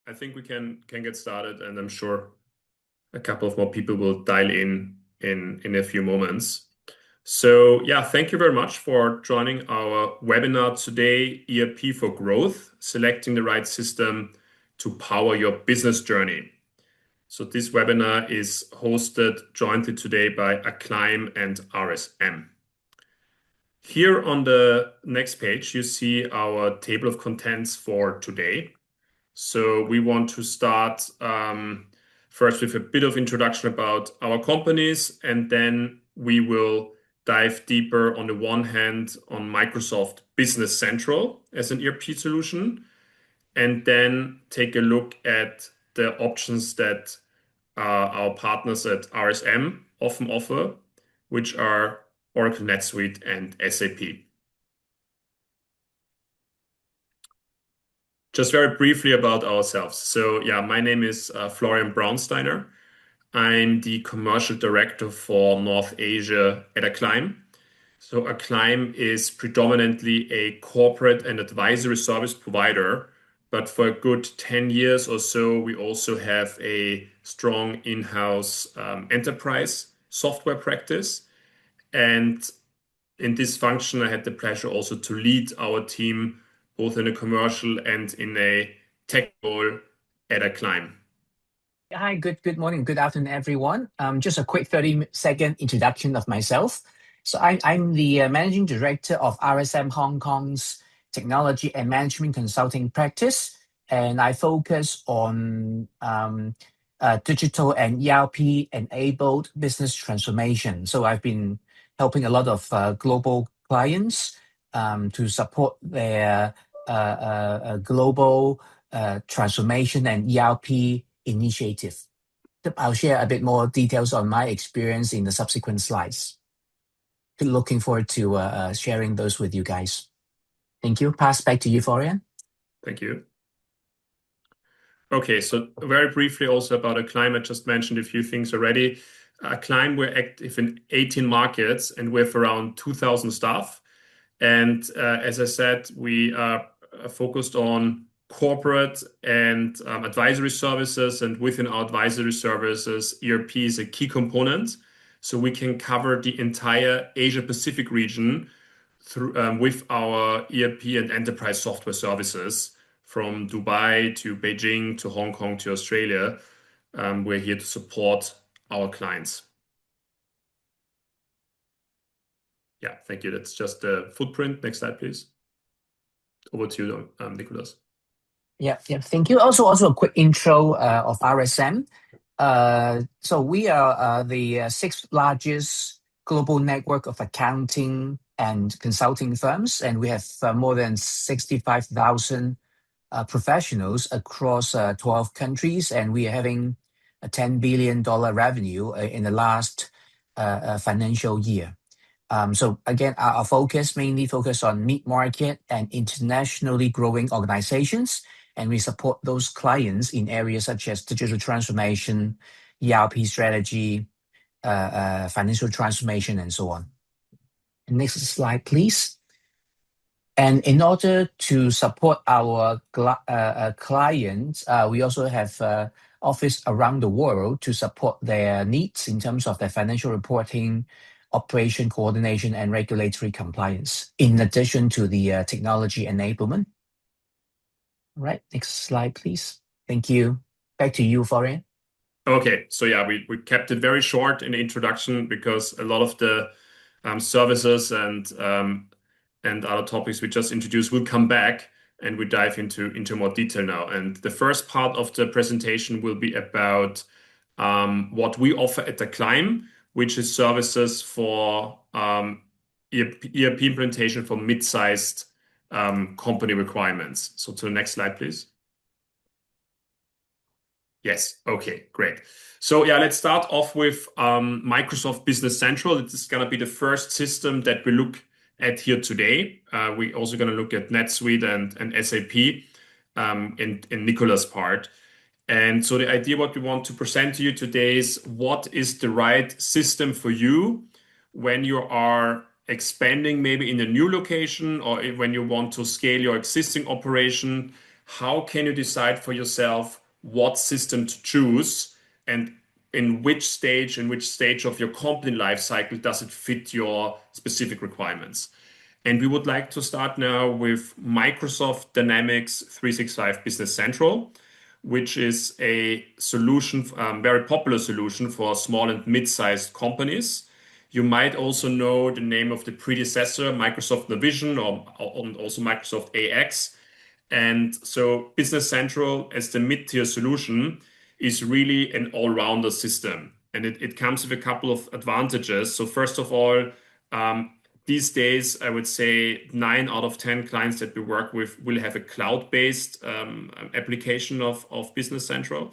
I think we can get started, and I'm sure a couple of more people will dial in a few moments. So yeah, thank you very much for joining our webinar today, ERP for Growth, selecting the right system to power your business journey. So this webinar is hosted jointly today by Acclaim and RSM. Here on the next page, you see our table of contents for today. So we want to start first with a bit of introduction about our companies, and then we will dive deeper on the one hand on Microsoft Business Central as an ERP solution, and then take a look at the options that our partners at RSM often offer, which are Oracle, NetSuite, and SAP. Just very briefly about ourselves. So yeah, my name is Florian Braunsteiner. I'm the commercial director for North Asia at Acclaim. So Acclaim is predominantly a corporate and advisory service provider, but for a good 10 years or so, we also have a strong in-house enterprise software practice. And in this function, I had the pleasure also to lead our team both in a commercial and in a tech role at Acclaim. Hi, good morning, good afternoon, everyone. Just a quick 30-second introduction of myself. So I'm the Managing Director of RSM Hong Kong's Technology and Management Consulting practice, and I focus on digital and ERP-enabled business transformation. So I've been helping a lot of global clients to support their global transformation and ERP initiative. I'll share a bit more details on my experience in the subsequent slides. Looking forward to sharing those with you guys. Thank you. Pass back to you, Florian. Thank you. Okay, so very briefly also about Acclaim. I just mentioned a few things already. Acclaim, we're active in 18 markets and we have around 2,000 staff. And as I said, we are focused on corporate and advisory services. And within our advisory services, ERP is a key component. So we can cover the entire Asia Pacific region through with our ERP and enterprise software services from Dubai to Beijing to Hong Kong to Australia. We're here to support our clients. Yeah, thank you. That's just the footprint. Next slide, please. Over to you, Nicholas. Yeah, thank you. Also a quick intro of RSM. So we are the sixth largest global network of accounting and consulting firms, and we have more than 65,000 professionals across 12 countries, and we are having a $10 billion revenue in the last financial year. So again, our focus mainly focus on mid-market and internationally growing organizations, and we support those clients in areas such as digital transformation, ERP strategy, financial transformation, and so on. Next slide, please. And in order to support our clients, we also have office around the world to support their needs in terms of their financial reporting, operation coordination, and regulatory compliance, in addition to the technology enablement. All right, next slide, please. Thank you. Back to you, Florian. Okay, so yeah, we kept it very short in the introduction because a lot of the services and other topics we just introduced will come back and we dive into more detail now. And the first part of the presentation will be about what we offer at Acclaim, which is services for ERP implementation for mid-sized company requirements. So to the next slide, please. Yes, okay, great. So yeah, let's start off with Microsoft Business Central. This is going to be the first system that we look at here today. We're also going to look at NetSuite and SAP in Nicholas' part. And so the idea what we want to present to you today is what is the right system for you when you are expanding maybe in a new location or when you want to scale your existing operation. how can you decide for yourself what system to choose and in which stage of your company life cycle does it fit your specific requirements? And we would like to start now with Microsoft Dynamics 365 Business Central, which is a solution, very popular solution for small and mid-sized companies. You might also know the name of the predecessor, Microsoft Navision, or also Microsoft AX. And so Business Central as the mid-tier solution is really an all-rounder system. And it comes with a couple of advantages. So first of all, um, these days, I would say 9 out of 10 clients that we work with will have a cloud-based application of Business Central,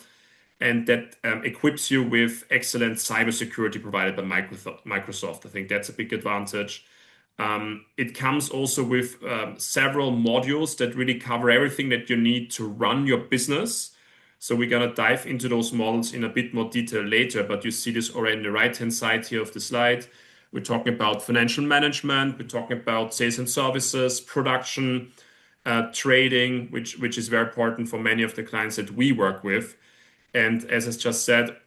and that equips you with excellent cybersecurity provided by Microsoft. I think that's a big advantage. It comes also with several modules that really cover everything that you need to run your business. So we're going to dive into those models in a bit more detail later, but you see this already in the right-hand side here of the slide. We're talking about financial management, we're talking about sales and services, production, trading, which is very important for many of the clients that we work with. And as I just said,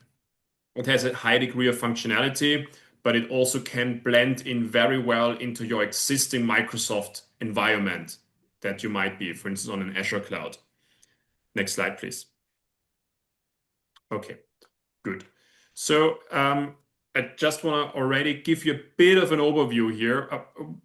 it has a high degree of functionality, but it also can blend in very well into your existing Microsoft environment that you might be, for instance, on an Azure cloud. Next slide, please. Okay, good. So I just want to already give you a bit of an overview here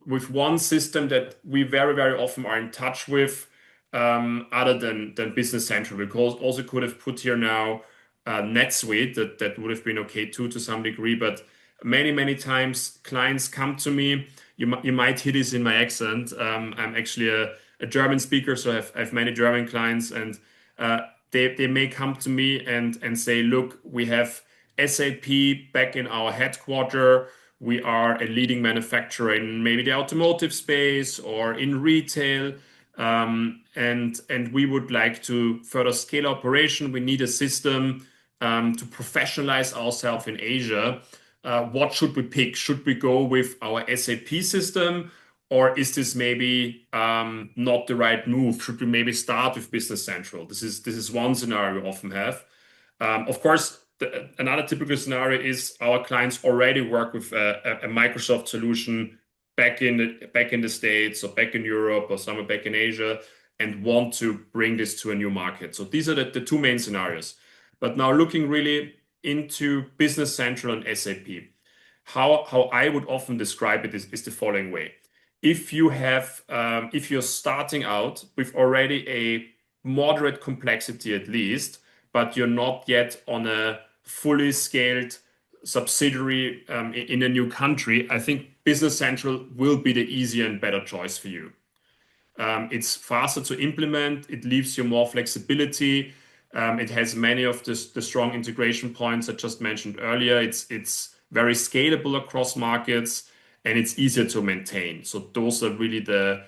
with one system that we very, very often are in touch with, other than Business Central. We also could have put here now NetSuite, that would have been okay too to some degree, but many, many times clients come to me. You might hear this in my accent. I'm actually a German speaker, so I have many German clients, and they may come to me and say, look, we have SAP back in our headquarter. We are a leading manufacturer in maybe the automotive space or in retail. And we would like to further scale operation. We need a system to professionalize ourselves in Asia. What should we pick? Should we go with our SAP system, or is this maybe not the right move? Should we maybe start with Business Central? This is one scenario we often have. Of course, another typical scenario is our clients already work with a Microsoft solution back in the States or back in Europe or somewhere back in Asia and want to bring this to a new market. So these are the two main scenarios. But now looking really into Business Central and SAP, how I would often describe it is the following way. If you're starting out with already a moderate complexity at least, but you're not yet on a fully scaled subsidiary in a new country, I think Business Central will be the easier and better choice for you. It's faster to implement. It leaves you more flexibility. It has many of the strong integration points I just mentioned earlier. It's very scalable across markets, and it's easier to maintain. So those are really the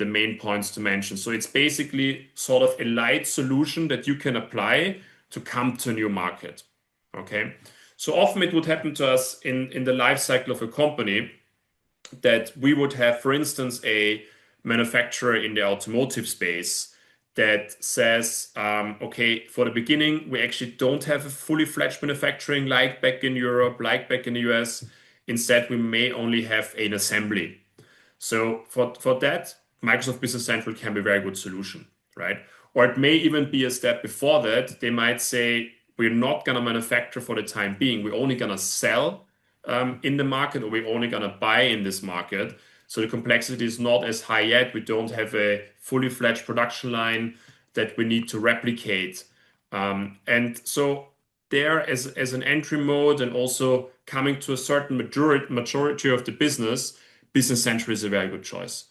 main points to mention. So it's basically sort of a light solution that you can apply to come to a new market. Okay. So often it would happen to us in the life cycle of a company that we would have, for instance, a manufacturer in the automotive space that says, okay, for the beginning, we actually don't have a fully fledged manufacturing like back in Europe, like back in the US. Instead, we may only have an assembly. So for that, Microsoft Business Central can be a very good solution, right? Or it may even be a step before that. They might say, we're not going to manufacture for the time being. We're only going to sell in the market, or we're only going to buy in this market. So the complexity is not as high yet. We don't have a fully fledged production line that we need to replicate. And so there as an entry mode and also coming to a certain maturity of the business, Business Central is a very good choice.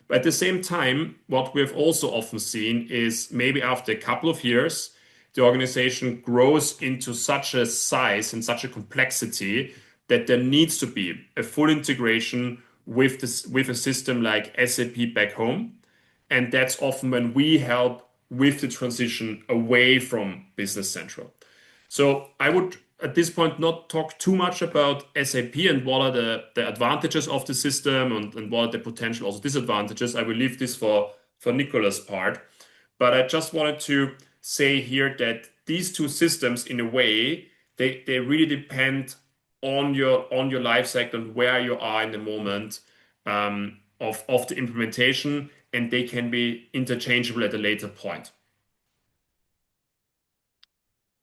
But at the same time, what we've also often seen is maybe after a couple of years, the organization grows into such a size and such a complexity that there needs to be a full integration with a system like SAP back home. And that's often when we help with the transition away from Business Central. So I would at this point not talk too much about SAP and what are the advantages of the system and what are the potential also disadvantages. I will leave this for Nicolas' part. But I just wanted to say here that these two systems, in a way, they really depend on your life cycle and where you are in the moment of the implementation, and they can be interchangeable at a later point.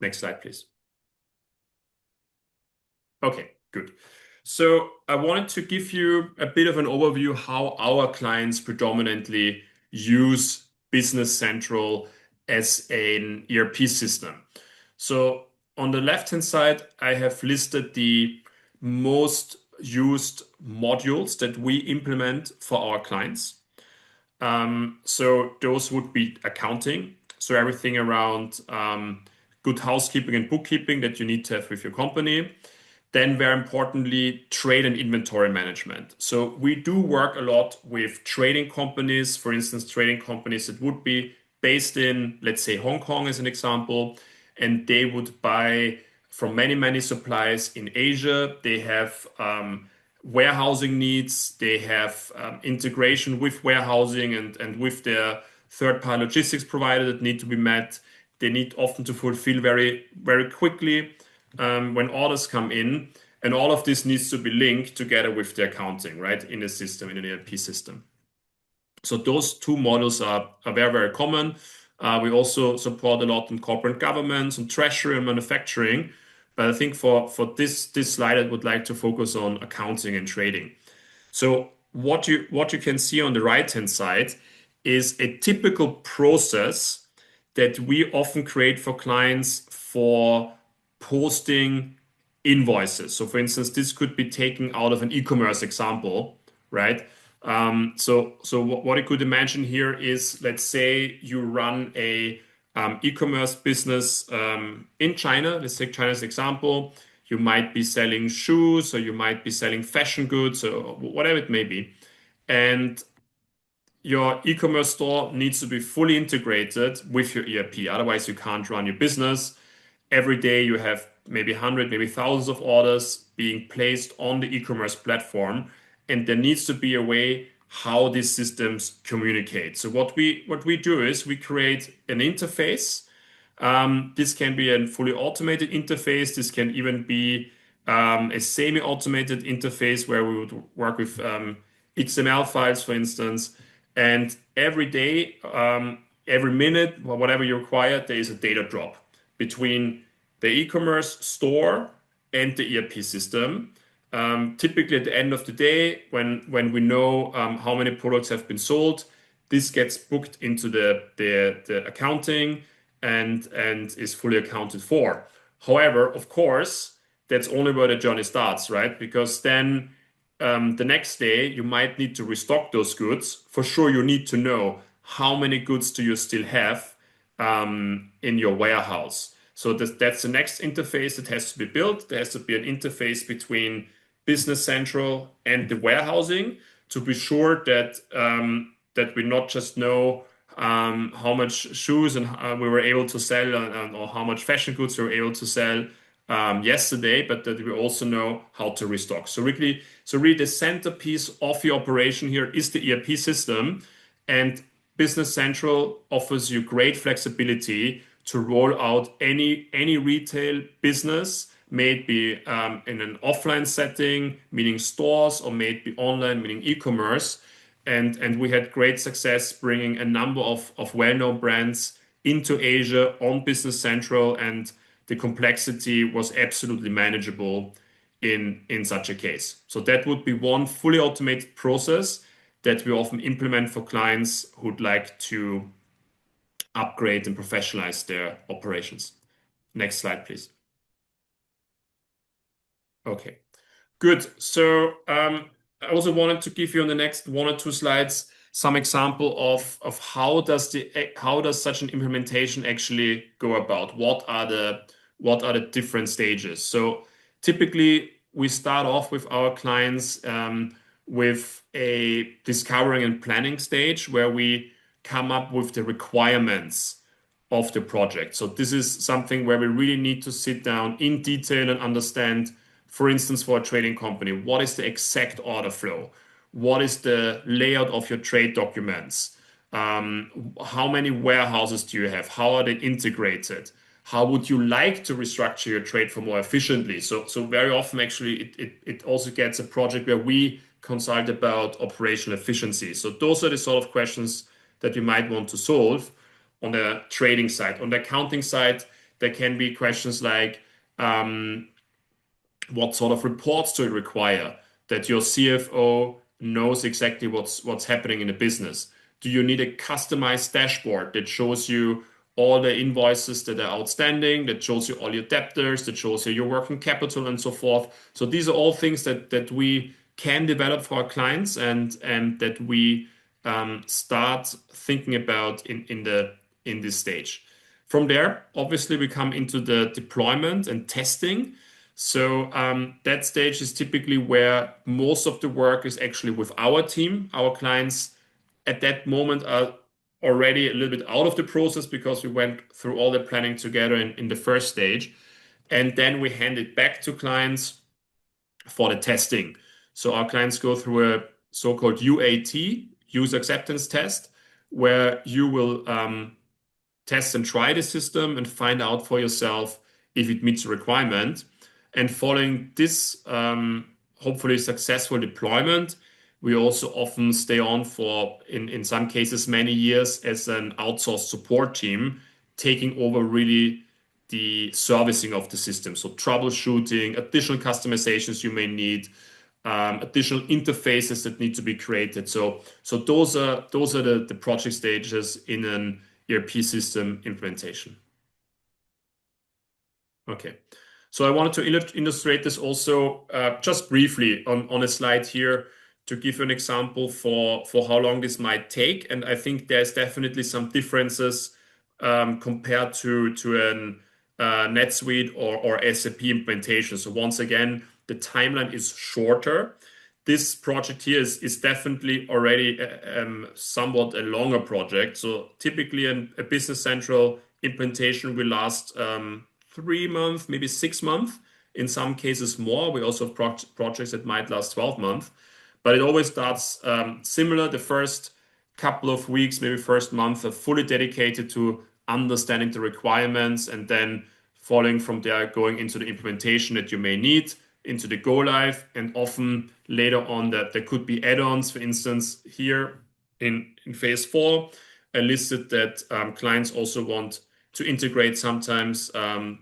Next slide, please. Okay, good. So I wanted to give you a bit of an overview how our clients predominantly use Business Central as an ERP system. So on the left-hand side, I have listed the most used modules that we implement for our clients. So those would be accounting. So everything around good housekeeping and bookkeeping that you need to have with your company. Then, very importantly, trade and inventory management. So we do work a lot with trading companies, for instance, trading companies that would be based in, let's say, Hong Kong as an example, and they would buy from many, many suppliers in Asia. They have warehousing needs, they have integration with warehousing and with their third-party logistics provider that need to be met. They need often to fulfill very, very quickly when orders come in, and all of this needs to be linked together with the accounting, right, in a system, in an ERP system. So those two models are very, very common. We also support a lot in corporate governance and treasury and manufacturing. But I think for this slide, I would like to focus on accounting and trading. So what you can see on the right-hand side is a typical process that we often create for clients for posting invoices. So for instance, this could be taken out of an e-commerce example, right? So what I could imagine here is, let's say you run a e-commerce business in China. Let's take China as an example. You might be selling shoes, or you might be selling fashion goods, or whatever it may be. And your e-commerce store needs to be fully integrated with your ERP. Otherwise, you can't run your business. Every day you have maybe 100, maybe thousands of orders being placed on the e-commerce platform. And there needs to be a way how these systems communicate. So what we do is we create an interface. This can be a fully automated interface. This can even be a semi-automated interface where we would work with XML files, for instance. And every day, every minute, or whatever you require, there is a data drop between the e-commerce store and the ERP system. Typically at the end of the day, when we know how many products have been sold, this gets booked into the accounting and is fully accounted for. However, of course, that's only where the journey starts, right? Because then the next day you might need to restock those goods. For sure, you need to know how many goods do you still have in your warehouse. So that's the next interface that has to be built. There has to be an interface between Business Central and the warehousing to be sure that that we not just know how much shoes and we were able to sell or how much fashion goods we were able to sell yesterday, but that we also know how to restock. So really the centerpiece of the operation here is the ERP system, and Business Central offers you great flexibility to roll out any retail business, may it be in an offline setting, meaning stores, or may it be online, meaning e-commerce. And we had great success bringing a number of well-known brands into Asia on Business Central, and the complexity was absolutely manageable in such a case. So that would be one fully automated process that we often implement for clients who'd like to upgrade and professionalize their operations. Next slide, please. Okay, good. So I also wanted to give you on the next one or two slides some example of how does such an implementation actually go about? What are the different stages? So typically we start off with our clients with a discovering and planning stage where we come up with the requirements of the project. So this is something where we really need to sit down in detail and understand, for instance, for a trading company, what is the exact order flow? What is the layout of your trade documents? How many warehouses do you have? How are they integrated? How would you like to restructure your trade for more efficiently? So very often, actually, it also gets a project where we consult about operational efficiency. So those are the sort of questions that you might want to solve on the trading side. On the accounting side, there can be questions like, what sort of reports do you require that your CFO knows exactly what's happening in the business? Do you need a customized dashboard that shows you all the invoices that are outstanding, that shows you all your debtors, that shows you your working capital and so forth? So these are all things that we can develop for our clients and that we start thinking about in this stage. From there, obviously, we come into the deployment and testing. So that stage is typically where most of the work is actually with our team. Our clients at that moment are already a little bit out of the process because we went through all the planning together in the first stage. And then we hand it back to clients for the testing. So our clients go through a so-called UAT, user acceptance test, where you will test and try the system and find out for yourself if it meets the requirement. And following this, hopefully successful deployment, we also often stay on for, in some cases, many years as an outsourced support team, taking over really the servicing of the system. So troubleshooting, additional customizations you may need, additional interfaces that need to be created. So those are the project stages in an ERP system implementation. Okay. So I wanted to illustrate this also just briefly on a slide here to give you an example for how long this might take. And I think there's definitely some differences compared to an NetSuite or SAP implementation. So once again, the timeline is shorter. This project here is definitely already somewhat a longer project. So typically a Business Central implementation will last 3 months, maybe 6 months, in some cases more. We also have projects that might last 12 months, but it always starts similar. The first couple of weeks, maybe first month, are fully dedicated to understanding the requirements and then following from there, going into the implementation that you may need, into the go live, and often later on that there could be add-ons. For instance, here in phase 4, I listed that clients also want to integrate sometimes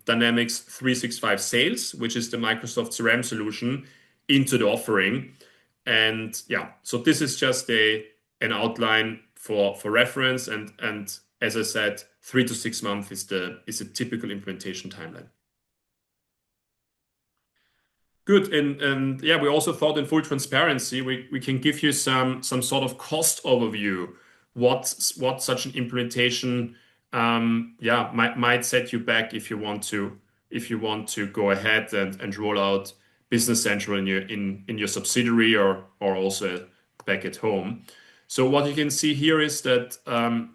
Dynamics 365 Sales, which is the Microsoft CRM solution, into the offering. And yeah, so this is just an outline for reference. And as I said, 3 to 6 months is a typical implementation timeline. Good. And yeah, we also thought in full transparency, we can give you some sort of cost overview, what such an implementation might set you back if you want to go ahead and roll out Business Central in your subsidiary or also back at home. So what you can see here is that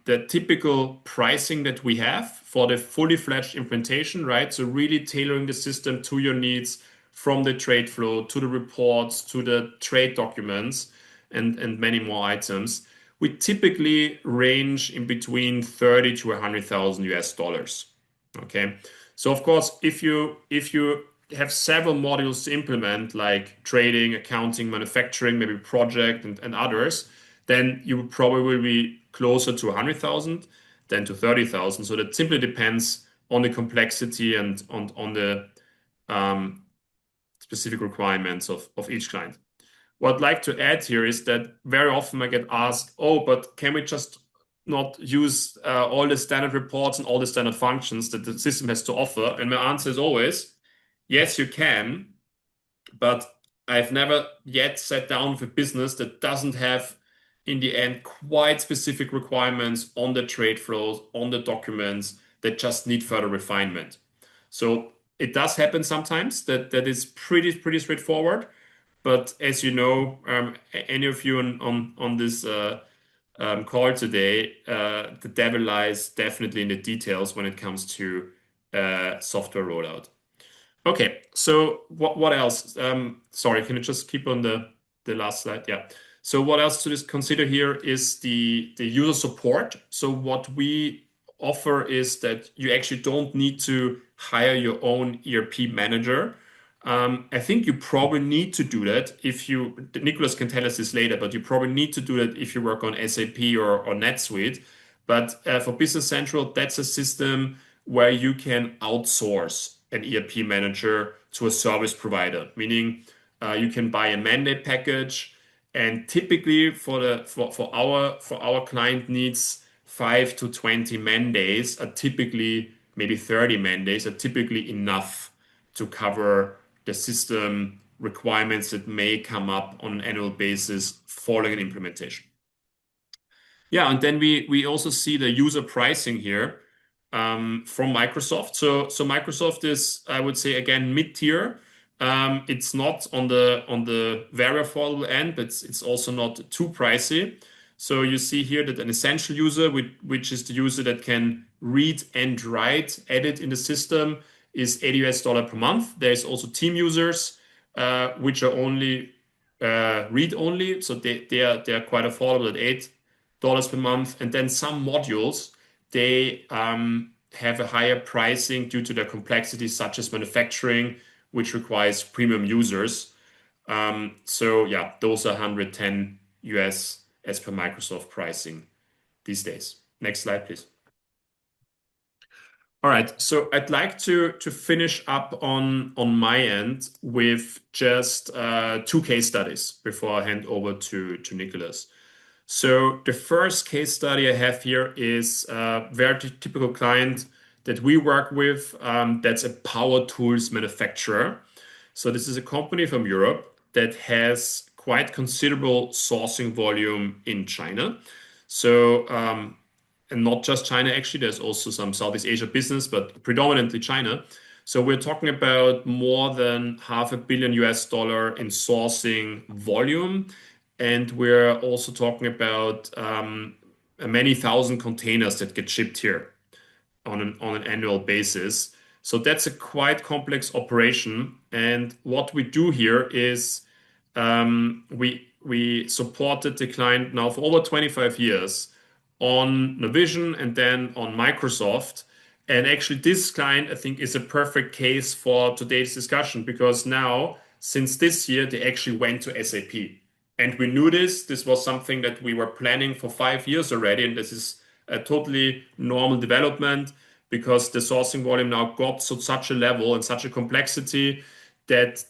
the typical pricing that we have for the fully fledged implementation, right? So really tailoring the system to your needs, from the trade flow to the reports to the trade documents and many more items. We typically range in between 30 to 100,000 US dollars. Okay. So of course, if you have several modules to implement, like trading, accounting, manufacturing, maybe project and others, then you would probably be closer to 100,000 than to 30,000. So that simply depends on the complexity and on the specific requirements of each client. What I'd like to add here is that very often I get asked, oh, but can we just not use all the standard reports and all the standard functions that the system has to offer? And my answer is always, yes, you can, but I've never yet sat down with a business that doesn't have, in the end, quite specific requirements on the trade flows, on the documents that just need further refinement. So it does happen sometimes that is pretty straightforward. But as you know, any of you on this call today, the devil lies definitely in the details when it comes to software rollout. Okay, so what else? Sorry, can you just keep on the last slide? Yeah. So what else to consider here is the user support. So what we offer is that you actually don't need to hire your own ERP manager. I think you probably need to do that if you, Nicholas can tell us this later, but you probably need to do that if you work on SAP or NetSuite. But for Business Central, that's a system where you can outsource an ERP manager to a service provider, meaning you can buy a mandate package, and typically for our client needs 5 to 20 mandates are typically maybe 30 mandates are typically enough to cover the system requirements that may come up on an annual basis following an implementation. Yeah, and then we also see the user pricing here from Microsoft. So Microsoft is, I would say, again, mid-tier. It's not on the very affordable end, but it's also not too pricey. So you see here that an essential user, which is the user that can read and write, edit in the system, is $80 per month. There's also team users, which are only read only, so they are quite affordable at $8 per month. And then some modules, they have a higher pricing due to their complexity, such as manufacturing, which requires premium users. So yeah, those are 110 US as per Microsoft pricing these days. Next slide, please. All right, so I'd like to finish up on my end with just two case studies before I hand over to Nicholas. So the first case study I have here is a very typical client that we work with. That's a power tools manufacturer. So this is a company from Europe that has quite considerable sourcing volume in China. So and not just China, actually, there's also some Southeast Asia business, but predominantly China. So we're talking about more than $500 million US in sourcing volume. And we're also talking about many thousand containers that get shipped here on an annual basis. So that's a quite complex operation. And what we do here is we supported the client now for over 25 years on Navision and then on Microsoft. And actually, this client, I think, is a perfect case for today's discussion because now, since this year, they actually went to SAP. And we knew this. This was something that we were planning for 5 years already. And this is a totally normal development because the sourcing volume now got to such a level and such a complexity that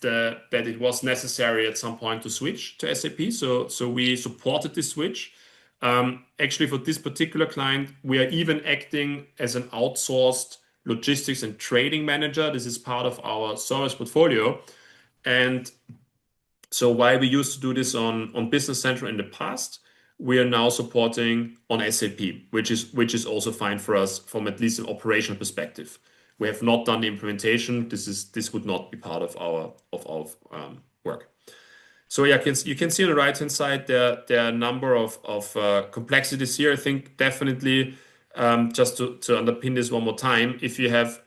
it was necessary at some point to switch to SAP. So we supported this switch. Actually, for this particular client, we are even acting as an outsourced logistics and trading manager. This is part of our service portfolio. And so while we used to do this on Business Central in the past, we are now supporting on SAP, which is also fine for us from at least an operational perspective. We have not done the implementation. This would not be part of our work. So yeah, you can see on the right-hand side there are a number of complexities here. I think definitely just to underpin this one more time, if you have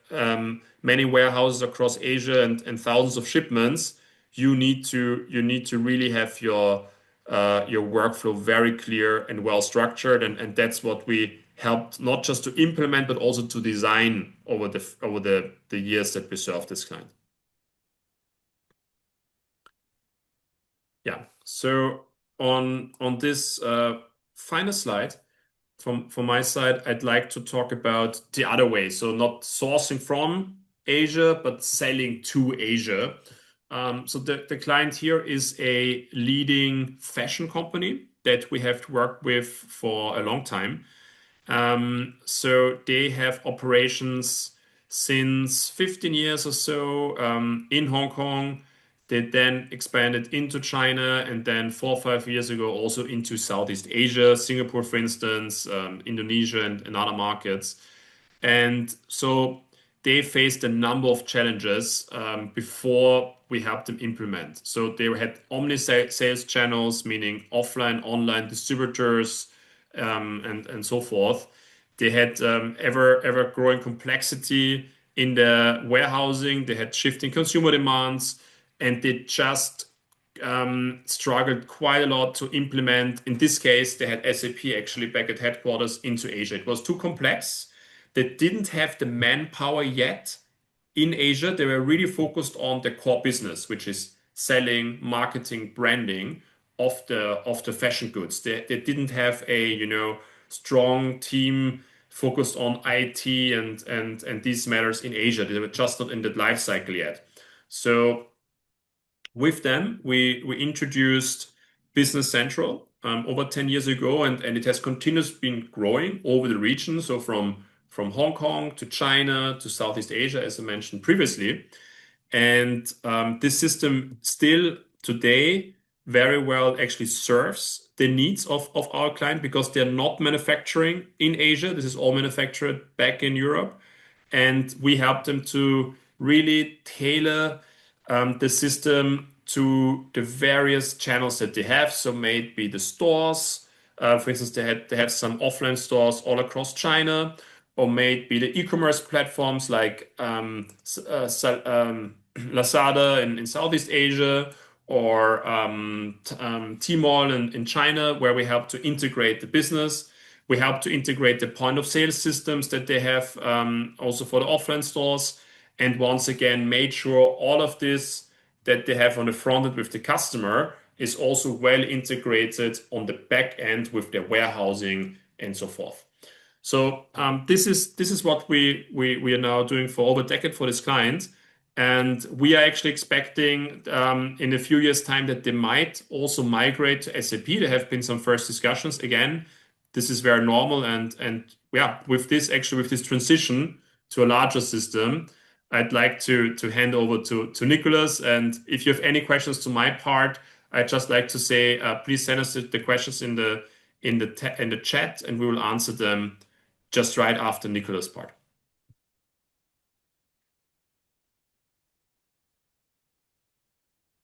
many warehouses across Asia and thousands of shipments, you need to really have your workflow very clear and well structured, and that's what we helped not just to implement but also to design over the years that we served this client. Yeah. So on this final slide from my side, I'd like to talk about the other way. So not sourcing from Asia, but selling to Asia. So the client here is a leading fashion company that we have worked with for a long time. So they have operations since 15 years or so in Hong Kong. They then expanded into China and then 4 or 5 years ago also into Southeast Asia, Singapore, for instance, Indonesia and other markets. And so they faced a number of challenges before we helped them implement. So they had omni-sales channels, meaning offline, online distributors, and so forth. They had ever growing complexity in the warehousing. They had shifting consumer demands, and they just struggled quite a lot to implement. In this case, they had SAP actually back at headquarters into Asia. It was too complex. They didn't have the manpower yet in Asia. They were really focused on the core business, which is selling, marketing, branding of the fashion goods. They didn't have a, strong team focused on IT and these matters in Asia. They were just not in that life cycle yet. So with them, we introduced Business Central over 10 years ago, and it has continuously been growing over the region. So from Hong Kong to China to Southeast Asia, as I mentioned previously. And this system still today very well actually serves the needs of our client because they're not manufacturing in Asia. This is all manufactured back in Europe. And we help them to really tailor the system to the various channels that they have. So maybe the stores, for instance, they have some offline stores all across China, or maybe the e-commerce platforms like Lazada in Southeast Asia, or Tmall in China, where we help to integrate the business. We help to integrate the point of sale systems that they have also for the offline stores. And once again, made sure all of this that they have on the front end with the customer is also well integrated on the back end with their warehousing and so forth. So this is what we are now doing for over a decade for this client. And we are actually expecting in a few years' time that they might also migrate to SAP. There have been some first discussions. Again, this is very normal. And yeah, with this transition to a larger system, I'd like to hand over to Nicholas. And if you have any questions to my part, I'd just like to say, please send us the questions in the chat, and we will answer them just right after Nicholas' part.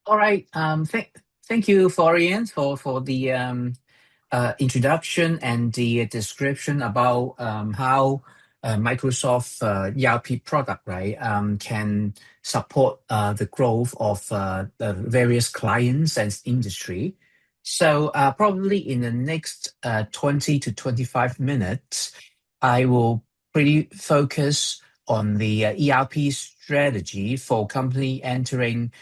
All right. Thank you, Florian, for the introduction and the description about how Microsoft ERP product, right, can support the growth of the various clients and industry. So probably in the next 20 to 25 minutes, I will pretty focus on the ERP strategy for company entering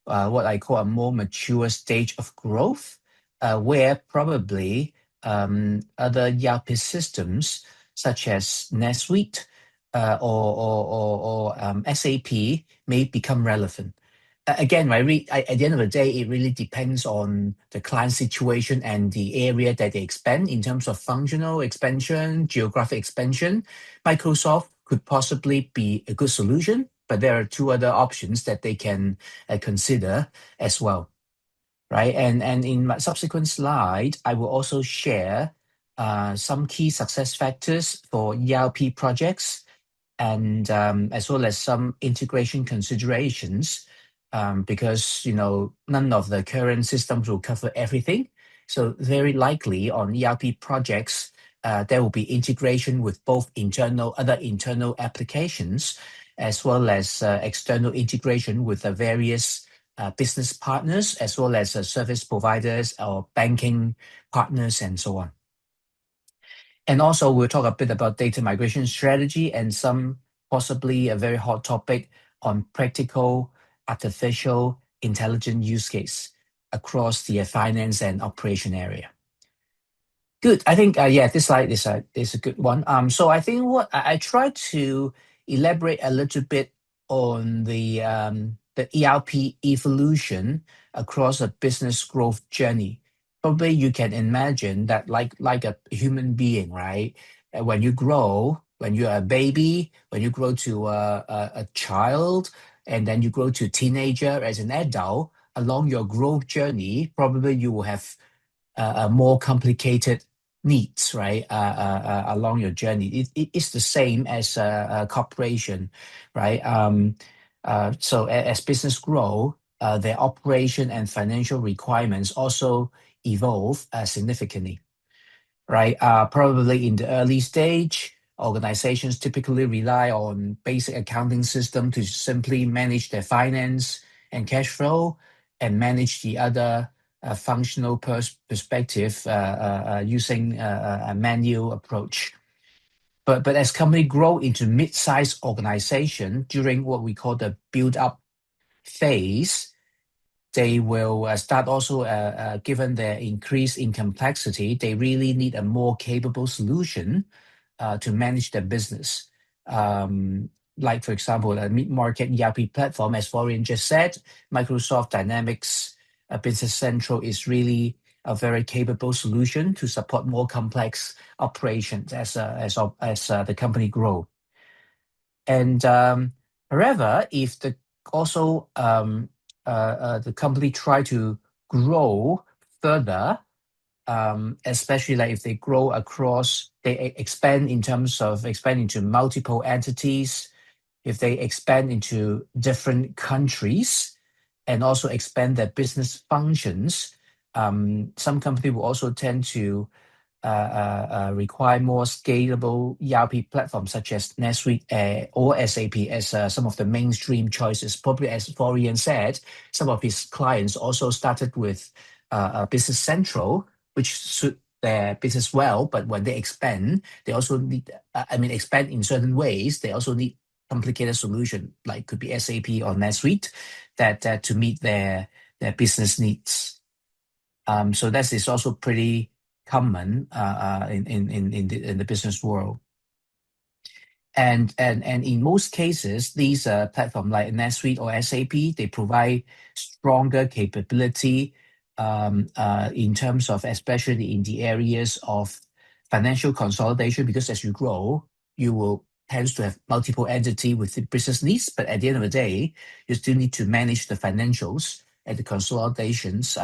what I call a more mature stage of growth, where probably other ERP systems such as NetSuite or SAP may become relevant. Again, at the end of the day, it really depends on the client situation and the area that they expand in terms of functional expansion, geographic expansion. Microsoft could possibly be a good solution, but there are two other options that they can consider as well, right? And in my subsequent slide, I will also share some key success factors for ERP projects, and as well as some integration considerations, because none of the current systems will cover everything. So very likely on ERP projects, there will be integration with both other internal applications, as well as external integration with the various business partners, as well as service providers or banking partners, and so on. And also, we'll talk a bit about data migration strategy and some possibly a very hot topic on practical artificial intelligence use case across the finance and operation area. Good. I think, this slide is a good one. So I think what I try to elaborate a little bit on the ERP evolution across a business growth journey. Probably you can imagine that like a human being, right? When you grow, when you're a baby, when you grow to a child, and then you grow to a teenager as an adult, along your growth journey, probably you will have more complicated needs, right, along your journey. It's the same as a corporation, right? So as business grow, their operation and financial requirements also evolve significantly, right? Probably in the early stage, organizations typically rely on basic accounting system to simply manage their finance and cash flow. and manage the other functional perspective using a manual approach. But as company grow into mid-sized organization during what we call the build-up phase, they will start also, given their increase in complexity, they really need a more capable solution to manage their business. Like, for example, a mid-market ERP platform, as Florian just said, Microsoft Dynamics Business Central is really a very capable solution to support more complex operations as the company grow. And however, if the company try to grow further, especially like if they grow across, they expand in terms of expanding to multiple entities, if they expand into different countries, and also expand their business functions, some company will also tend to require more scalable ERP platforms such as NetSuite or SAP as some of the mainstream choices. Probably as Florian said, some of his clients also started with Business Central, which suit their business well, but when they expand, they also need, expand in certain ways, they also need complicated solution, like could be SAP or NetSuite, that to meet their business needs. So that is also pretty common in the business world. And in most cases, these platforms like NetSuite or SAP, they provide stronger capability in terms of, especially in the areas of financial consolidation, because as you grow, you will tend to have multiple entities with the business needs, but at the end of the day, you still need to manage the financials and the consolidations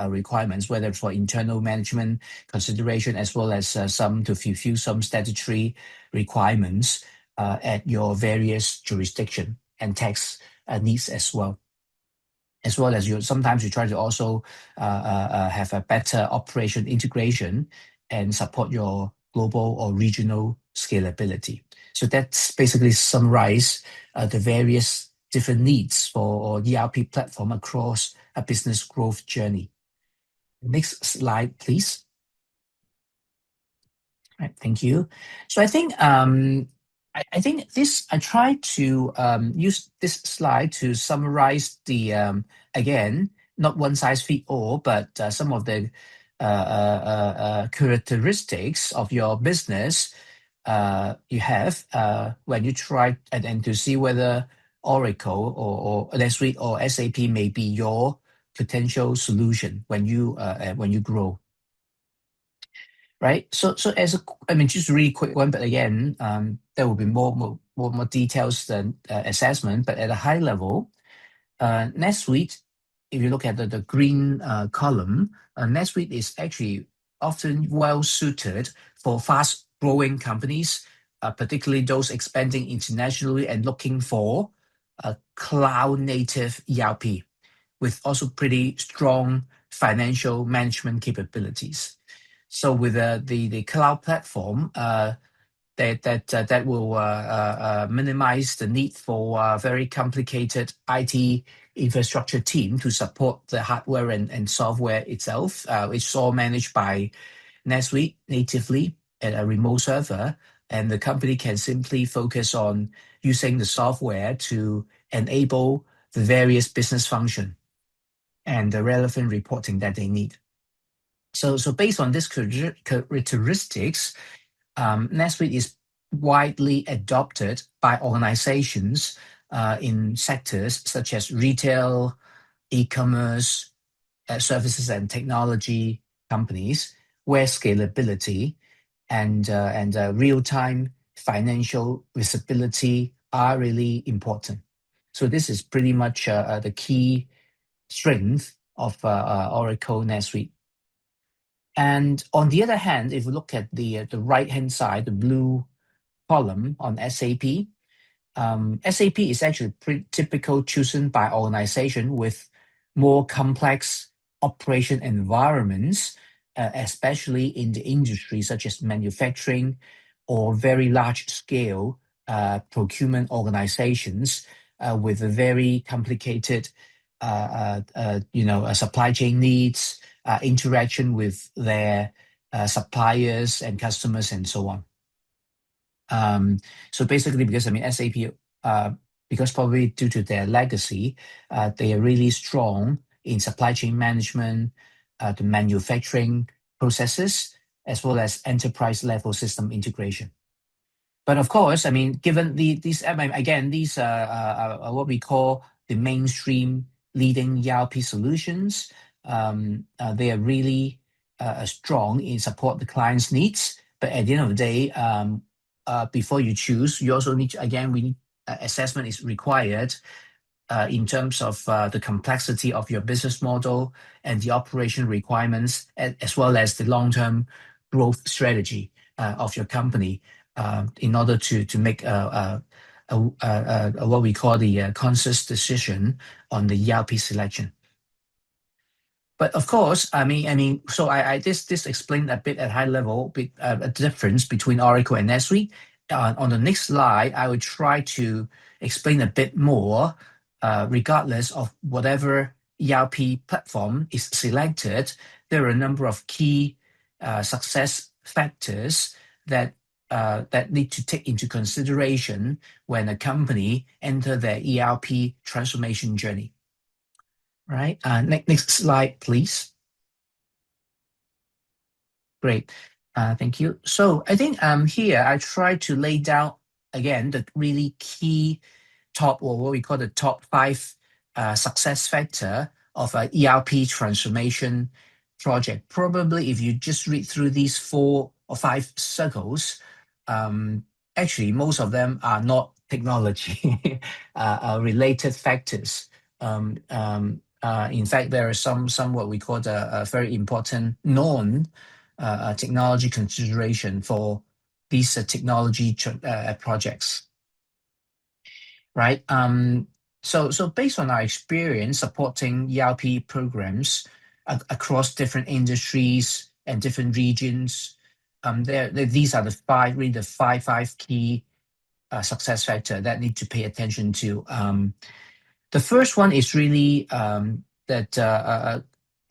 requirements, whether for internal management consideration as well as some to fulfill some statutory requirements at your various jurisdiction and tax needs as well. As well as sometimes you try to also have a better operation integration and support your global or regional scalability. So that's basically summarize the various different needs for ERP platform across a business growth journey. Next slide, please. All right, thank you. So I think I think this, I try to use this slide to summarize the again, not one size fit all, but some of the characteristics of your business you have when you try and to see whether Oracle or NetSuite or SAP may be your potential solution when you grow. Right. So as just a really quick one, but again, there will be more details than assessment. But at a high level, NetSuite, if you look at the green column, NetSuite is actually often well suited for fast growing companies, particularly those expanding internationally and looking for a cloud native ERP with also pretty strong financial management capabilities. So with the cloud platform, that will minimize the need for a very complicated IT infrastructure team to support the hardware and software itself, which is all managed by NetSuite natively at a remote server, and the company can simply focus on using the software to enable the various business function and the relevant reporting that they need. So based on these characteristics, NetSuite is widely adopted by organizations in sectors such as retail, e-commerce, services and technology companies, where scalability and real-time financial visibility are really important. So this is pretty much the key strength of Oracle NetSuite. And on the other hand, if we look at the right-hand side, the blue column on SAP, SAP is actually pretty typical chosen by organization with more complex operation environments, especially in the industry such as manufacturing or very large-scale procurement organizations with a very complicated supply chain needs, interaction with their suppliers and customers, and so on. So basically, because SAP, because probably due to their legacy, they are really strong in supply chain management, the manufacturing processes, as well as enterprise level system integration. But of course, given these, again, these are what we call the mainstream leading ERP solutions. They are really strong in support the client's needs. But at the end of the day, before you choose, you also need to, again, assessment is required in terms of the complexity of your business model and the operation requirements, as well as the long-term growth strategy of your company, in order to make what we call the conscious decision on the ERP selection. But of course, so this explained a bit at high level, a difference between Oracle and NetSuite. On the next slide, I would try to explain a bit more. Regardless of whatever ERP platform is selected, there are a number of key success factors that need to take into consideration when a company enter their ERP transformation journey. Right. Next slide, please. Great. Thank you. So I think here I try to lay down again the really key top, or what we call the top 5 success factor of an ERP transformation project. Probably if you just read through these 4 or 5 circles, actually most of them are not technology related factors. In fact, there are some what we call the very important non-technology consideration for these technology projects. Right. So based on our experience supporting ERP programs across different industries and different regions, these are the five key success factor that need to pay attention to. The first one is really that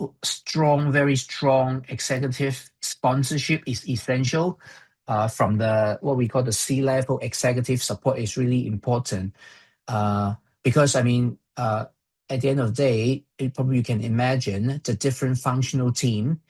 very strong executive sponsorship is essential. From what we call the C-level executive support is really important. Because at the end of the day, you can imagine the different functional team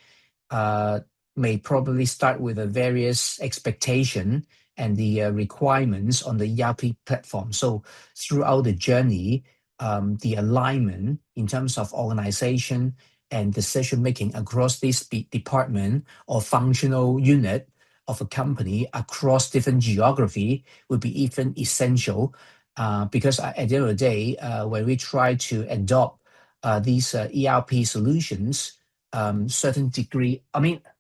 may probably start with a various expectation and the requirements on the ERP platform. So throughout the journey, the alignment in terms of organization and decision making across this department or functional unit of a company across different geography would be even essential. Because at the end of the day, when we try to adopt these ERP solutions, certain degree,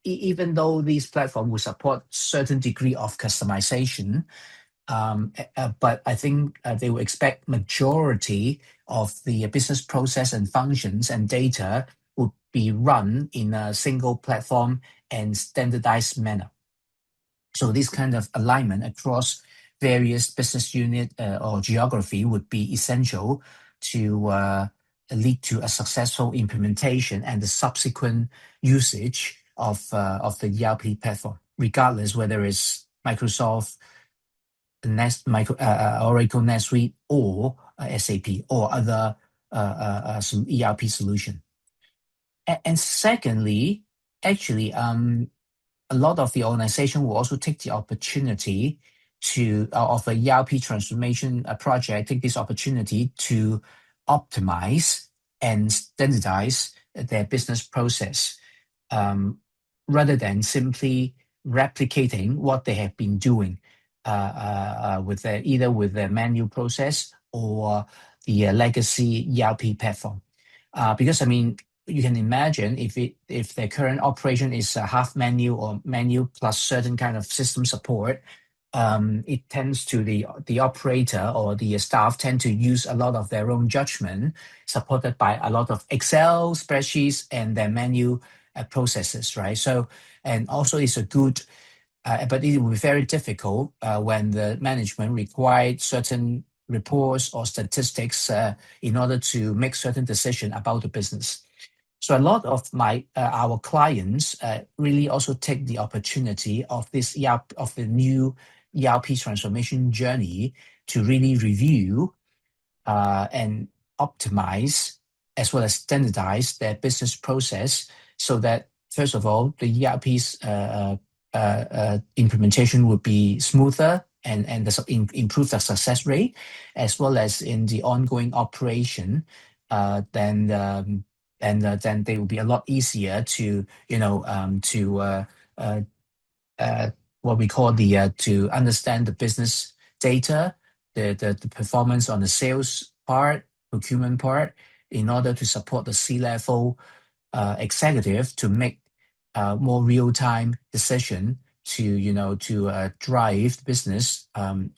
even though these platforms will support certain degree of customization, but I think they will expect majority of the business process and functions and data will be run in a single platform and standardized manner. So this kind of alignment across various business unit or geography would be essential to lead to a successful implementation and the subsequent usage of the ERP platform, regardless whether it's Microsoft, Oracle, NetSuite, or SAP, or other some ERP solution. And secondly, actually, a lot of the organization will also take the opportunity of a ERP transformation project, take this opportunity to optimize and standardize their business process, rather than simply replicating what they have been doing either with their manual process or the legacy ERP platform. Because you can imagine if their current operation is half manual or manual plus certain kind of system support, it tends to the operator or the staff tend to use a lot of their own judgment, supported by a lot of Excel spreadsheets and their manual processes, right? So, and also it's a good, but it will be very difficult when the management required certain reports or statistics in order to make certain decisions about the business. So a lot of our clients really also take the opportunity of the new ERP transformation journey to really review and optimize as well as standardize their business process so that, first of all, the ERP's implementation would be smoother and improve the success rate, as well as in the ongoing operation, then they will be a lot easier to, what we call to understand the business data, the performance on the sales part, procurement part, in order to support the C-level executive to make more real-time decision to drive the business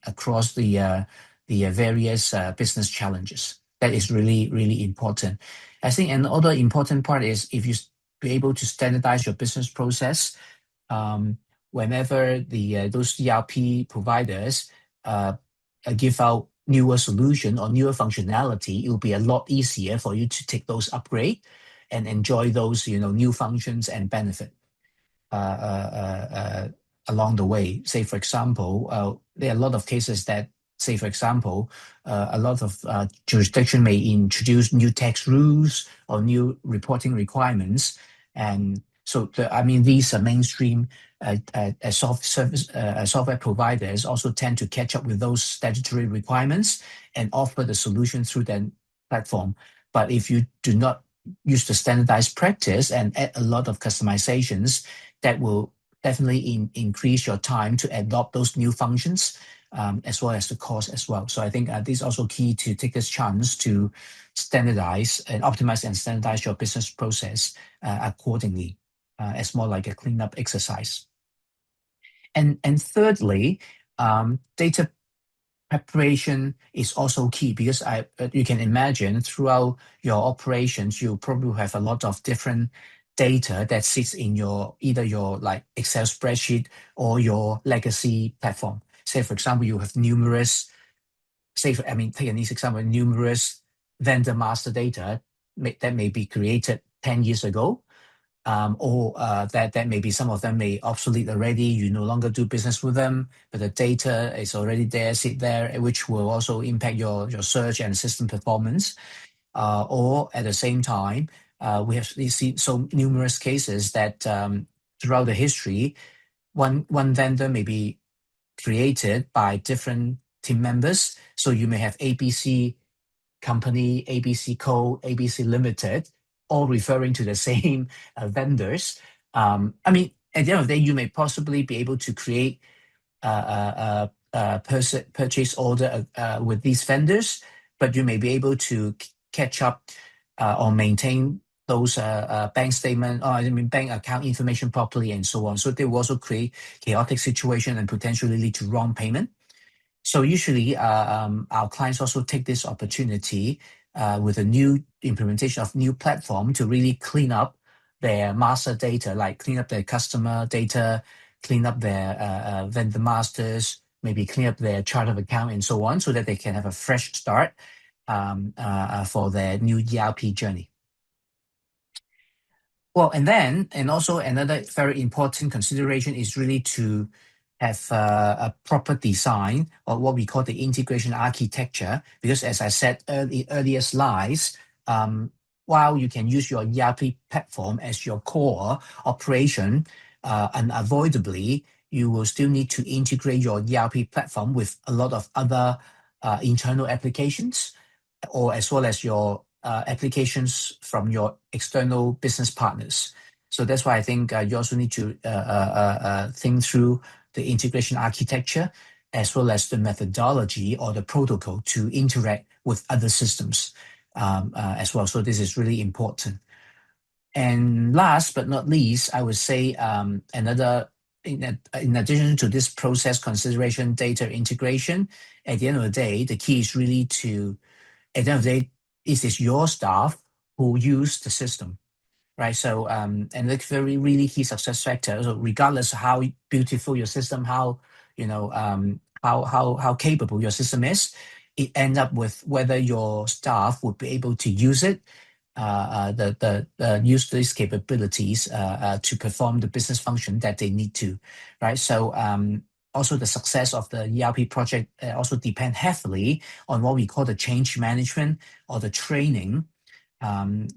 across the various business challenges. That is really, really important. I think another important part is if you be able to standardize your business process, whenever those ERP providers give out newer solution or newer functionality, it will be a lot easier for you to take those upgrade and enjoy those new functions and benefit along the way. Say, for example, there are a lot of cases that, say, for example, a lot of jurisdiction may introduce new tax rules or new reporting requirements. And so, these are mainstream software providers also tend to catch up with those statutory requirements and offer the solution through their platform. But if you do not use the standardized practice and add a lot of customizations, that will definitely increase your time to adopt those new functions, as well as the cost as well. So I think this is also key to take this chance to standardize and optimize and standardize your business process accordingly, as more like a cleanup exercise. And thirdly, data preparation is also key because you can imagine throughout your operations, you probably have a lot of different data that sits in either your like Excel spreadsheet or your legacy platform. Say, for example, you have numerous, take an easy example, numerous vendor master data that may be created 10 years ago, or that maybe some of them may obsolete already. You no longer do business with them, but the data is already there, sit there, which will also impact your search and system performance. Or at the same time, we have seen so numerous cases that throughout the history, one vendor may be created by different team members. So you may have ABC company, ABC Co, ABC Limited, all referring to the same vendors. At the end of the day, you may possibly be able to create a purchase order with these vendors, but you may be able to catch up or maintain those bank statement, bank account information properly and so on. So they will also create chaotic situation and potentially lead to wrong payment. So usually our clients also take this opportunity with a new implementation of new platform to really clean up their master data, like clean up their customer data, clean up their vendor masters, maybe clean up their chart of account and so on, so that they can have a fresh start for their new ERP journey. Well, and also another very important consideration is really to have a proper design or what we call the integration architecture, because as I said earlier slides, while you can use your ERP platform as your core operation, unavoidably, you will still need to integrate your ERP platform with a lot of other internal applications, or as well as your applications from your external business partners. So that's why I think you also need to think through the integration architecture as well as the methodology or the protocol to interact with other systems as well. So this is really important. And last but not least, I would say in addition to this process consideration, data integration, at the end of the day, the key is really at the end of the day, it is your staff who use the system, right? So, and that's very really key success factor. So regardless of how beautiful your system, how capable your system is, it ends up with whether your staff would be able to use it, use these capabilities to perform the business function that they need to, right? So also the success of the ERP project also depend heavily on what we call the change management or the training,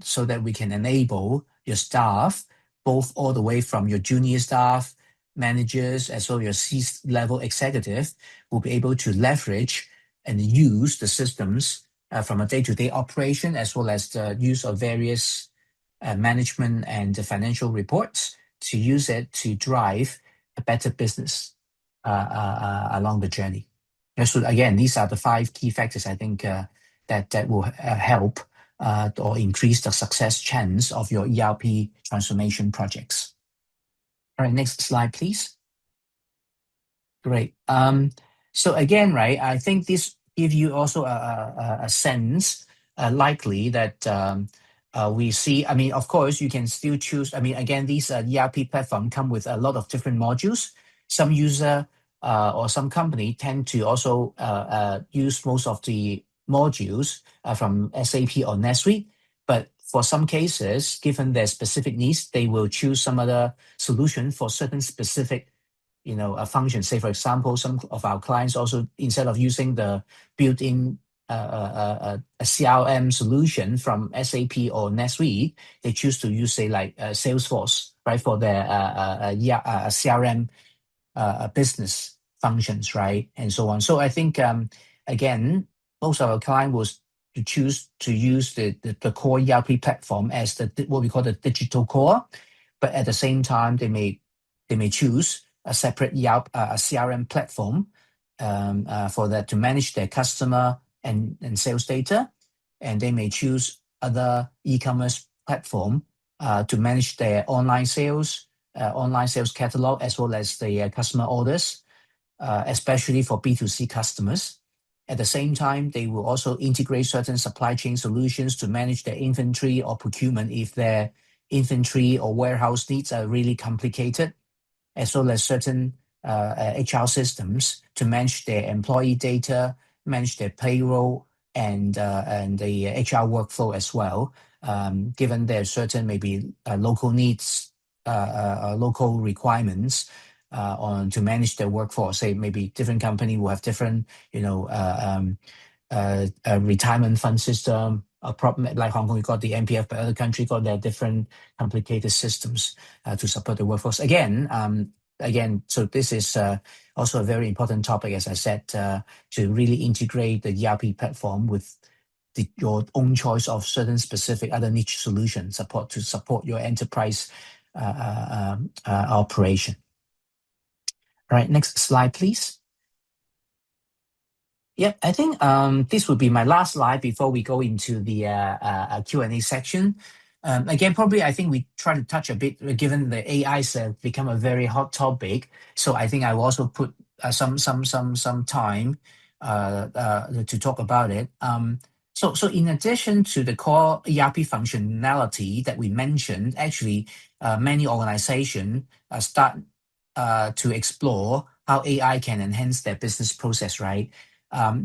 so that we can enable your staff, both all the way from your junior staff, managers, as well as your C-level executive, will be able to leverage and use the systems from a day-to-day operation, as well as the use of various management and the financial reports to use it to drive a better business along the journey. So again, these are the 5 key factors I think that will help or increase the success chance of your ERP transformation projects. All right, next slide, please. Great. So again, right, I think this gives you also a sense, likely that we see. I mean, of course, you can still choose. I mean, again, these ERP platform come with a lot of different modules. Some user or some company tend to also use most of the modules from SAP or NetSuite. But for some cases, given their specific needs, they will choose some other solution for certain specific a function. Say, for example, some of our clients also, instead of using the built-in a CRM solution from SAP or NetSuite, they choose to use, say, like Salesforce, right, for their CRM business functions, right, and so on. So I think, again, most of our clients will choose to use the core ERP platform as what we call the digital core, but at the same time, they may choose a separate a CRM platform for that to manage their customer and sales data, and they may choose other e-commerce platform to manage their online sales catalog, as well as the customer orders, especially for B2C customers. At the same time, they will also integrate certain supply chain solutions to manage their inventory or procurement if their inventory or warehouse needs are really complicated, as well as certain HR systems to manage their employee data, manage their payroll, and the HR workflow as well, given their certain maybe local needs, local requirements to manage their workforce. Say maybe different company will have different, retirement fund system. Like Hong Kong, you got the MPF, but other countries got their different complicated systems to support the workforce. Again, so this is also a very important topic, as I said, to really integrate the ERP platform with your own choice of certain specific other niche solutions to support your enterprise operation. All right, next slide, please. Yeah, I think this would be my last slide before we go into the Q&A section. Again, probably I think we try to touch a bit, given the AI has become a very hot topic. So I think I will also put some time to talk about it. So in addition to the core ERP functionality that we mentioned, actually many organizations start to explore how AI can enhance their business process, right?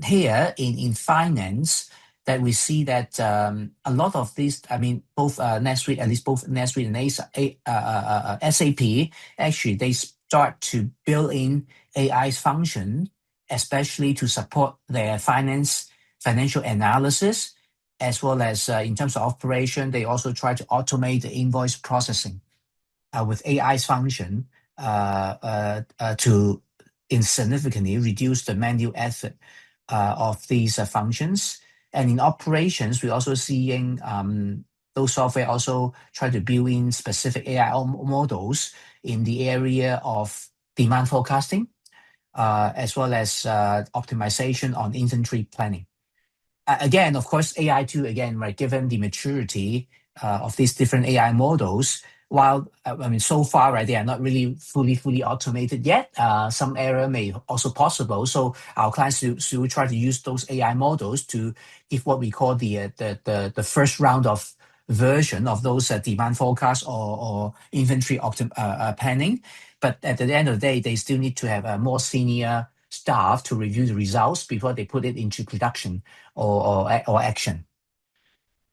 Here in finance, that we see that a lot of these, I mean, both NetSuite, at least both NetSuite and SAP, actually they start to build in AI's function, especially to support their financial analysis, as well as in terms of operation, they also try to automate the invoice processing with AI's function to significantly reduce the manual effort of these functions. And in operations, we're also seeing those software also try to build in specific AI models in the area of demand forecasting, as well as optimization on inventory planning. Again, of course, AI too, again, right, given the maturity of these different AI models, while, I mean, so far, right, they are not really fully automated yet. Some error may also possible. So our clients will try to use those AI models to give what we call the first round of version of those demand forecasts or inventory planning. But at the end of the day, they still need to have a more senior staff to review the results before they put it into production or action.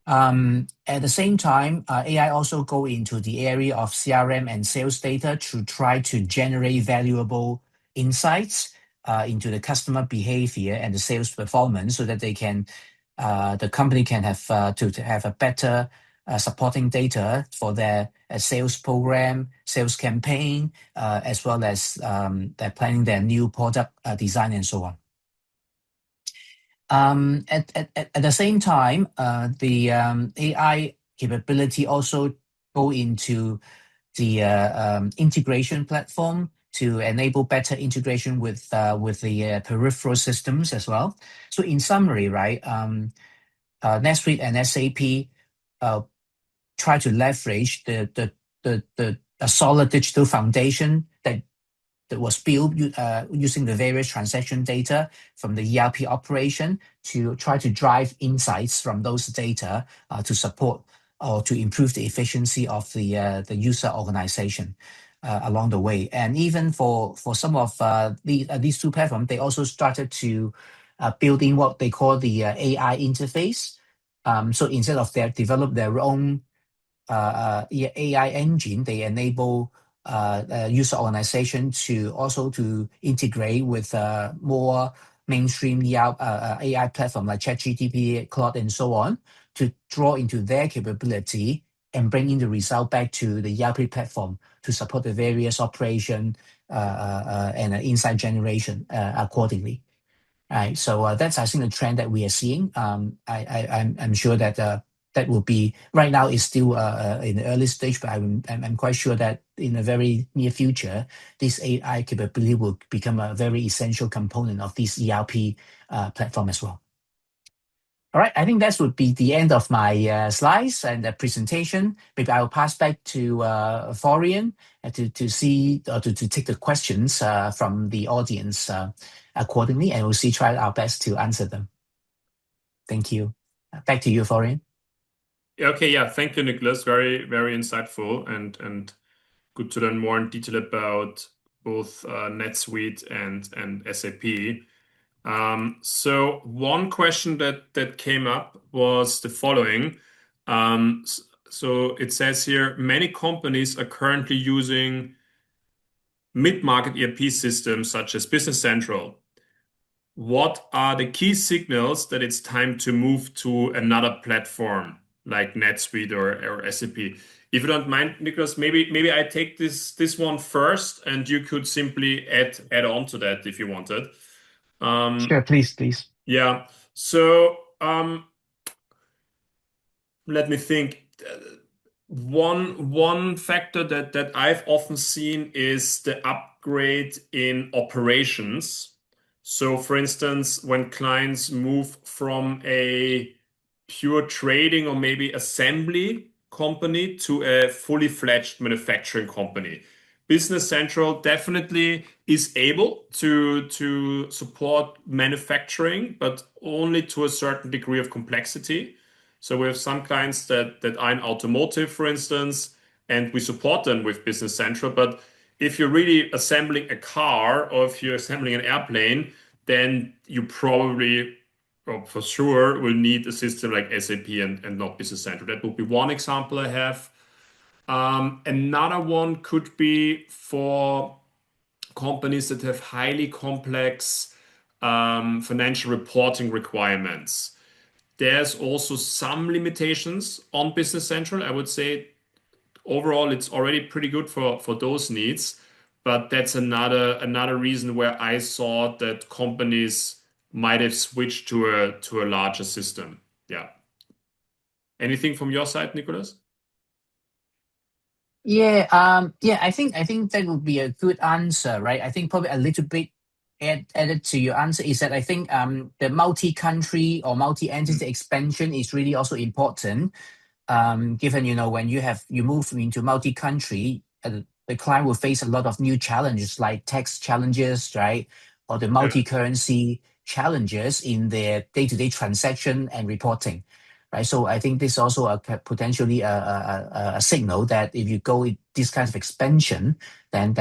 At the same time, AI also go into the area of CRM and sales data to try to generate valuable insights into the customer behavior and the sales performance, so that the company can have to have a better supporting data for their sales program, sales campaign, as well as they're planning their new product design and so on. At the same time, the AI capability also go into the integration platform to enable better integration with the peripheral systems as well. So in summary, right, NetSuite and SAP try to leverage the a solid digital foundation that was built using the various transaction data from the ERP operation to try to drive insights from those data to support or to improve the efficiency of the user organization along the way. And even for some of these two platforms, they also started to build in what they call the AI interface. So instead of they develop their own AI engine, they enable user organization to also to integrate with more mainstream AI platform like ChatGPT, Claude, and so on, to draw into their capability and bring in the result back to the ERP platform to support the various operation and insight generation accordingly. Right, so that's, I think, the trend that we are seeing. I'm sure that that will be right now is still in the early stage, but I'm quite sure that in the very near future, this AI capability will become a very essential component of this ERP platform as well. All right, I think that would be the end of my slides and the presentation. Maybe I'll pass back to Florian to see or to take the questions from the audience accordingly, and we'll try our best to answer them. Thank you. Back to you, Florian. Okay, yeah, thank you, Nicholas. Very, very insightful and good to learn more in detail about both NetSuite and SAP. So one question that came up was the following. So it says here, many companies are currently using mid-market ERP systems such as Business Central. What are the key signals that it's time to move to another platform like NetSuite or SAP? If you don't mind, Nicholas, maybe I take this one first, and you could simply add on to that if you wanted. Sure, please. Yeah. So let me think. One factor that I've often seen is the upgrade in operations. So, for instance, when clients move from a pure trading or maybe assembly company to a fully fledged manufacturing company, Business Central definitely is able to support manufacturing, but only to a certain degree of complexity. So we have some clients that are in automotive, for instance, and we support them with Business Central. But if you're really assembling a car or if you're assembling an airplane, then you probably, or for sure, will need a system like SAP and not Business Central. That would be one example I have. Another one could be for companies that have highly complex financial reporting requirements. There's also some limitations on Business Central. I would say overall it's already pretty good for those needs, but that's another reason where I saw that companies might have switched to a larger system. Yeah. Anything from your side, Nicholas? Yeah, I think that would be a good answer, right? I think probably a little bit added to your answer is that I think the multi-country or multi-entity expansion is really also important. Given when you move into multi-country, the client will face a lot of new challenges like tax challenges, right? Or the multi-currency challenges in their day-to-day transaction and reporting. Right, so I think this is also potentially a signal that if you go with this kind of expansion, then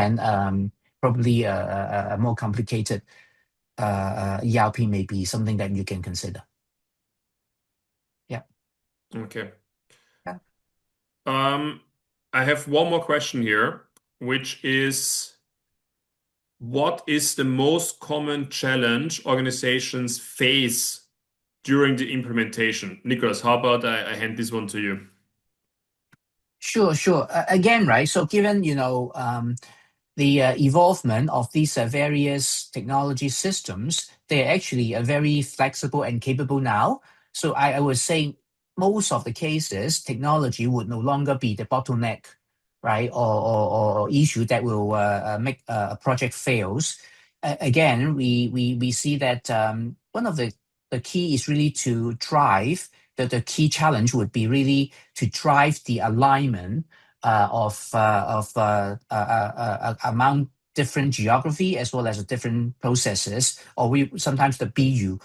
probably a more complicated ERP may be something that you can consider. Yeah. Okay. Yeah. Um, I have one more question here, which is what is the most common challenge organizations face during the implementation? Nicholas, how about I hand this one to you? Sure, sure. Again, right? So given, the evolvement of these various technology systems, they're actually very flexible and capable now. So I would say most of the cases, technology would no longer be the bottleneck, right? Or issue that will make a project fails. Again, we see that one of the key is really to drive, the key challenge would be really to drive the alignment among different geography as well as different processes, or we sometimes the BU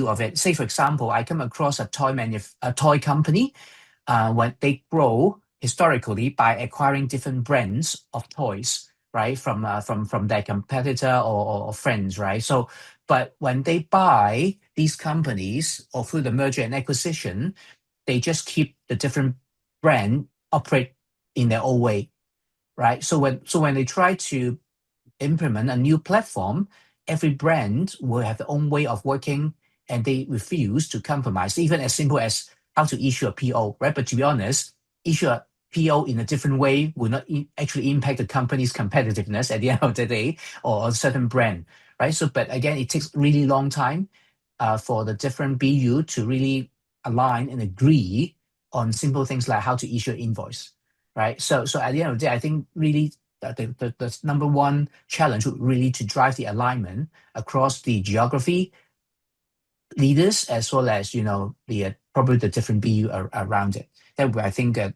of it. Say for example, I come across a toy company when they grow historically by acquiring different brands of toys, right, from their competitor or friends, right? So, but when they buy these companies or through the merger and acquisition, they just keep the different brand operate in their own way, right? So when they try to implement a new platform, every brand will have their own way of working and they refuse to compromise, even as simple as how to issue a PO, right? But to be honest, issue a PO in a different way will not actually impact the company's competitiveness at the end of the day or a certain brand, right? So, but again, it takes really long time for the different BU to really align and agree on simple things like how to issue an invoice, right? So at the end of the day, I think really the number one challenge would really to drive the alignment across the geography leaders as well as the probably the different BU around it. I think that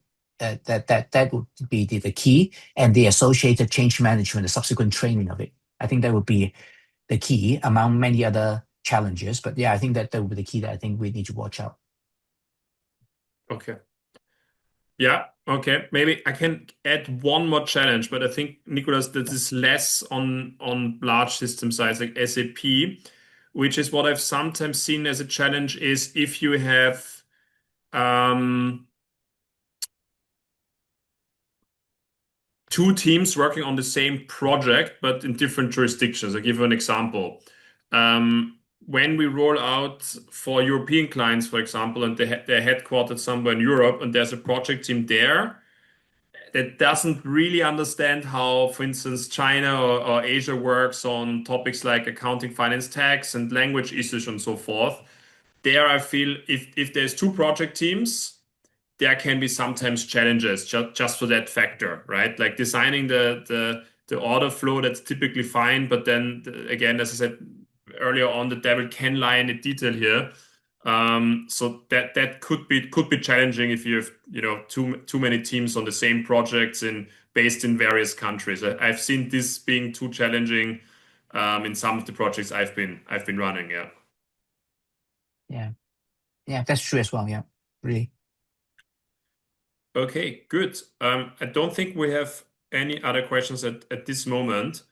would be the key and the associated change management, the subsequent training of it. I think that would be the key among many other challenges. But yeah, I think that would be the key that I think we need to watch out. Okay. Yeah, okay. Maybe I can add one more challenge, but I think Nicholas, this is less on large system size like SAP, which is what I've sometimes seen as a challenge is if you have um, two teams working on the same project but in different jurisdictions. I'll give you an example. When we roll out for European clients, for example, and they're headquartered somewhere in Europe, and there's a project team there that doesn't really understand how, for instance, China or Asia works on topics like accounting, finance, tax, and language issues and so forth. There, I feel if there's two project teams, there can be sometimes challenges just for that factor, right? Like designing the order flow, that's typically fine, but then again, as I said earlier on, the devil can lie in the detail here. So that could be challenging if you have too many teams on the same projects based in various countries. I've seen this being too challenging in some of the projects I've been running. Yeah. Yeah, yeah, that's true as well. Yeah, really. Okay, good. I don't think we have any other questions at this moment.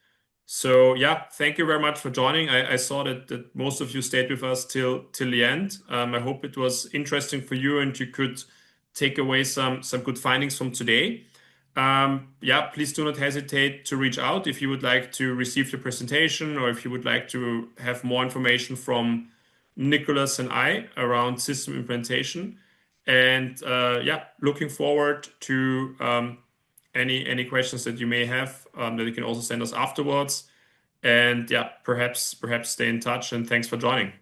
So yeah, thank you very much for joining. I saw that most of you stayed with us till the end. I hope it was interesting for you and you could take away some good findings from today. Yeah, please do not hesitate to reach out if you would like to receive the presentation or if you would like to have more information from Nicholas and I around system implementation. And yeah, looking forward to any questions that you may have that you can also send us afterwards. And yeah, perhaps stay in touch and thanks for joining.